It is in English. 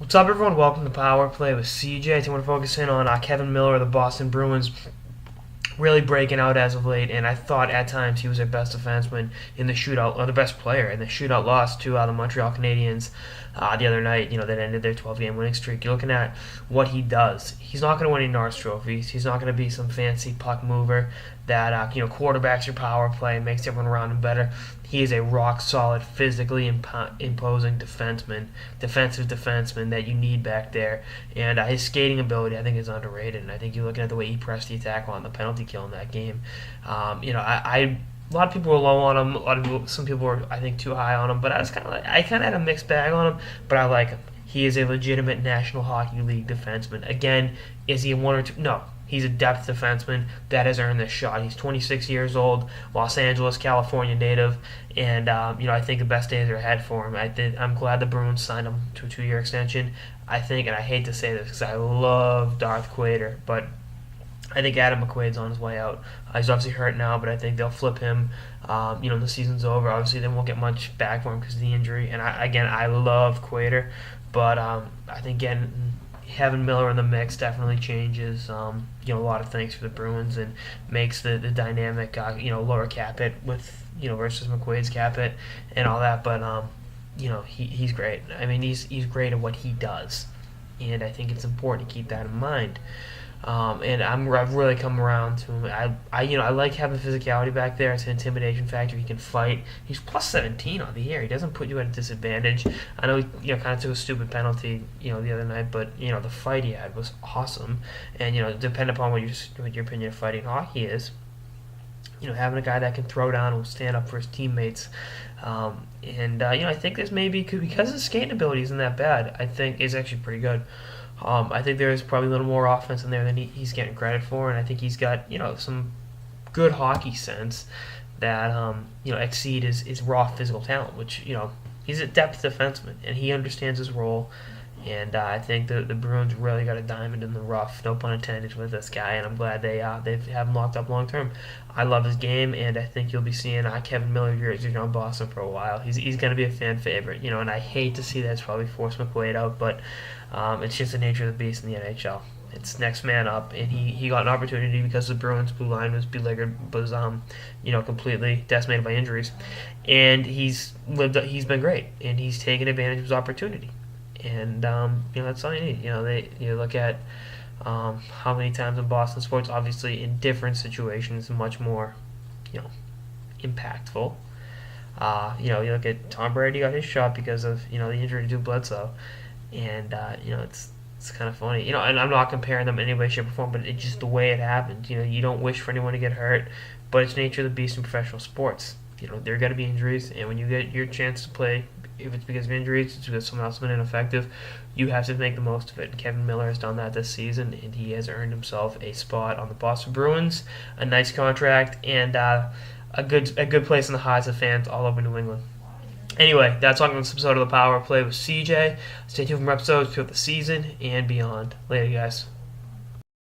What's up, everyone? Welcome to Power Play with CJ. I want to focus in on Kevan Miller of the Boston Bruins, really breaking out as of late, and I thought at times he was their best defenseman in the shootout, or the best player in the shootout loss to the Montreal Canadiens the other night. That ended their 12-game winning streak. You're looking at what he does. He's not going to win any Norris trophies. He's not going to be some fancy puck mover that quarterbacks your power play and makes everyone around him better. He is a rock solid, physically imposing defenseman, defensive defenseman that you need back there. And his skating ability, I think, is underrated. And I think you're looking at the way he pressed the attack on the penalty kill in that game. A lot of people were low on him. Some people were, I think, too high on him. But I kind of had a mixed bag on him. But I like him. He is a legitimate National Hockey League defenseman. Again, is he a one or two? No. He's a depth defenseman that has earned this shot. He's 26 years old, Los Angeles, California native, and I think the best days are ahead for him. I'm glad the Bruins signed him to a 2-year extension. I think, and I hate to say this because I love Darth Quater, but I think Adam McQuaid's on his way out. He's obviously hurt now, but I think they'll flip him. The season's over. Obviously, they won't get much back for him because of the injury. And I love Quater, but I think having Miller in the mix definitely changes a lot of things for the Bruins and makes the dynamic lower cap hit with versus McQuaid's cap hit and all that. But he's great. I mean, he's great at what he does, and I think it's important to keep that in mind. And I've really come around to him. I like having physicality back there. It's an intimidation factor. He can fight. He's plus 17 on the year. He doesn't put you at a disadvantage. I know he kind of took a stupid penalty the other night, but the fight he had was awesome. And depending upon what your opinion of fighting hockey is, having a guy that can throw down and will stand up for his teammates. I think this maybe because his skating ability isn't that bad. I think is actually pretty good. I think there's probably a little more offense in there than he's getting credit for, and I think he's got some good hockey sense that exceed his raw physical talent. Which he's a depth defenseman and he understands his role. And I think the Bruins really got a diamond in the rough, no pun intended, with this guy, and I'm glad they have him locked up long term. I love his game, and I think you'll be seeing Kevan Miller jersey on Boston for a while. He's going to be a fan favorite, and I hate to see that's probably force McQuaid out, but it's just the nature of the beast in the NHL. It's next man up, and he got an opportunity because the Bruins' blue line was completely decimated by injuries, and he's been great, and he's taken advantage of his opportunity. And that's all you need. You look at how many times in Boston sports, obviously in different situations, much more impactful. You look at Tom Brady got his shot because of the injury to Bledsoe, and it's kind of funny. And I'm not comparing them in any way, shape, or form, but it's just the way it happened. You don't wish for anyone to get hurt, but it's nature of the beast in professional sports. There are going to be injuries, and when you get your chance to play, if it's because of injuries, it's because someone else has been ineffective, you have to make the most of it. And Kevan Miller has done that this season, and he has earned himself a spot on the Boston Bruins, a nice contract, and a good place in the hearts of fans all over New England. Anyway, that's all on this episode of the Power Play with CJ. Stay tuned for more episodes throughout the season and beyond. Later, guys.